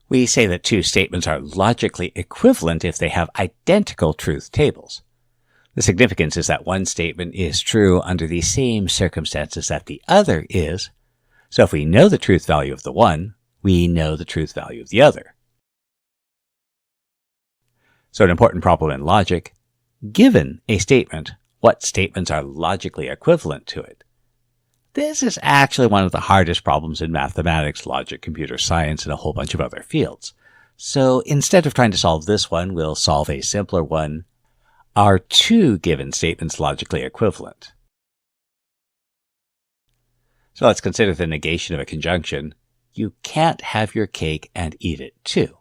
We say that two statements are logically equivalent if they have identical truth tables. The significance is that one statement is true under the same circumstances that the other is, so if we know the truth value of the one, we know the truth value of the other. So an important problem in logic: given a statement, what statements are logically equivalent to it? This is actually one of the hardest problems in mathematics, logic, computer science, and a whole bunch of other fields. So instead of trying to solve this one, we'll solve a simpler one. Are two given statements logically equivalent? So let's consider the negation of a conjunction. You can't have your cake and eat it too.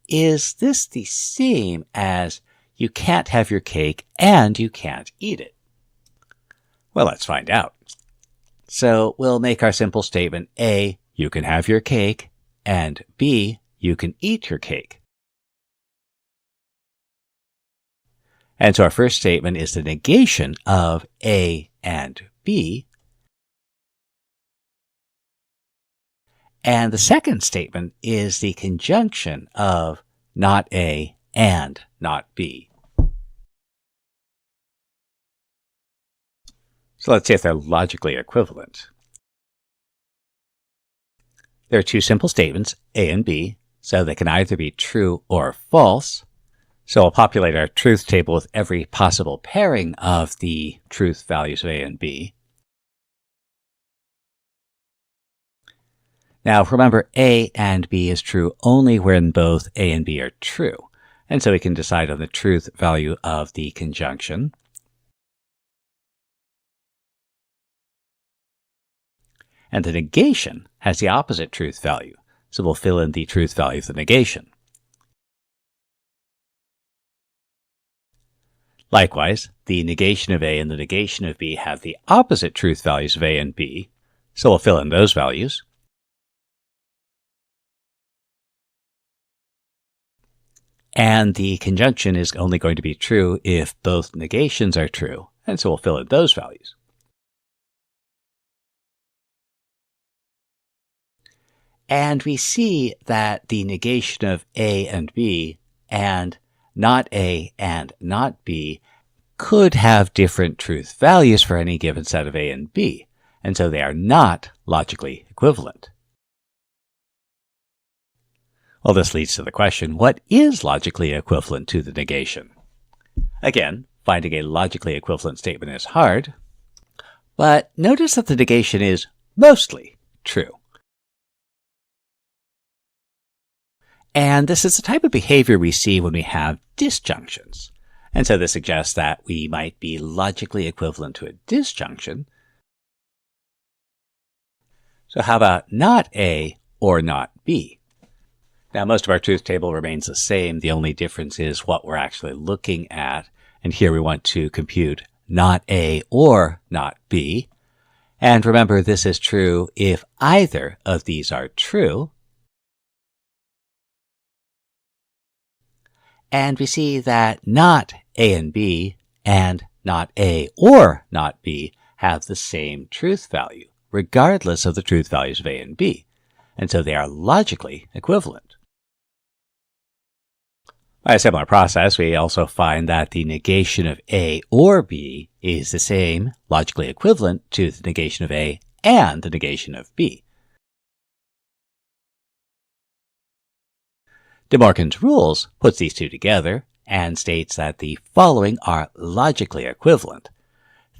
Is this the same as you can't have your cake and you can't eat it? Well, let's find out. So we'll make our simple statement A, you can have your cake, and B, you can eat your cake. And so our first statement is the negation of A and B. And the second statement is the conjunction of not A and not B. So let's see if they're logically equivalent. There are two simple statements, A and B, so they can either be true or false. So we'll populate our truth table with every possible pairing of the truth values of A and B. Now remember, A and B is true only when both A and B are true, and so we can decide on the truth value of the conjunction. And the negation has the opposite truth value, so we'll fill in the truth value of the negation. Likewise, the negation of A and the negation of B have the opposite truth values of A and B, so we'll fill in those values. And the conjunction is only going to be true if both negations are true, and so we'll fill in those values. And we see that the negation of A and B and not A and not B could have different truth values for any given set of A and B, and so they are not logically equivalent. Well, this leads to the question, what is logically equivalent to the negation? Again, finding a logically equivalent statement is hard, but notice that the negation is mostly true. And this is the type of behavior we see when we have disjunctions. And so this suggests that we might be logically equivalent to a disjunction. So how about not A or not B? Now most of our truth table remains the same. The only difference is what we're actually looking at. And here we want to compute not A or not B. And remember, this is true if either of these are true. And we see that not A and B and not A or not B have the same truth value, regardless of the truth values of A and B. And so they are logically equivalent. By a similar process, we also find that the negation of A or B is the same, logically equivalent, to the negation of A and the negation of B. De Morgan's rules puts these two together and states that the following are logically equivalent.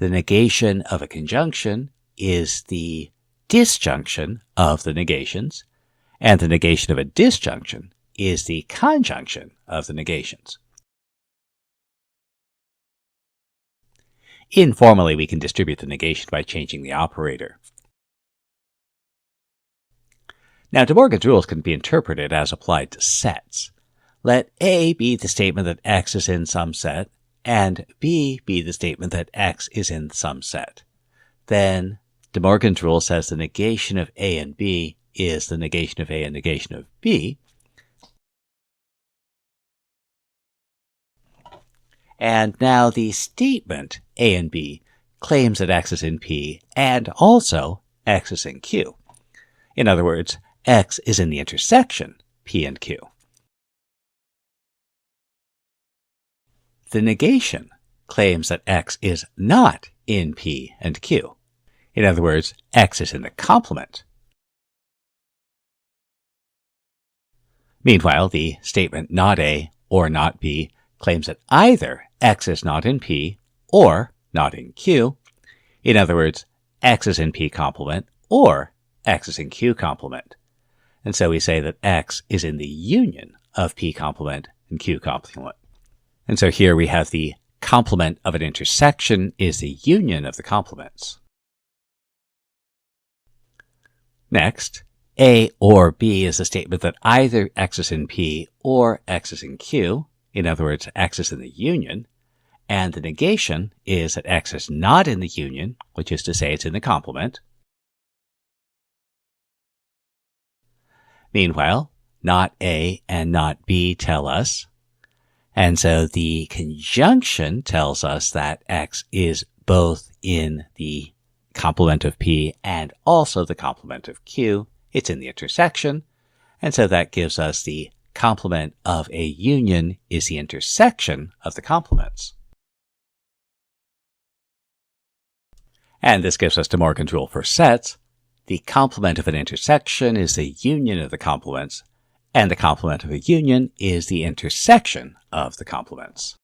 The negation of a conjunction is the disjunction of the negations, and the negation of a disjunction is the conjunction of the negations. Informally, we can distribute the negation by changing the operator. Now, De Morgan's rules can be interpreted as applied to sets. Let A be the statement that X is in some set, and B be the statement that X is in some set. Then, De Morgan's rule says the negation of A and B is the negation of A and negation of B. And now the statement A and B claims that X is in P and also X is in Q. In other words, X is in the intersection P and Q. The negation claims that X is not in P and Q. In other words, X is in the complement. Meanwhile, the statement not A or not B claims that either X is not in P or not in Q. In other words, X is in P complement or X is in Q complement. And so we say that X is in the union of P complement and Q complement. And so here we have the complement of an intersection is the union of the complements. Next, A or B is a statement that either X is in P or X is in Q. In other words, X is in the union. And the negation is that X is not in the union, which is to say it's in the complement. Meanwhile, not A and not B tell us. And so the conjunction tells us that X is both in the complement of P and also the complement of Q. It's in the intersection. And so that gives us the complement of a union is the intersection of the complements. And this gives us De Morgan's rule for sets. The complement of an intersection is the union of the complements, and the complement of a union is the intersection of the complements.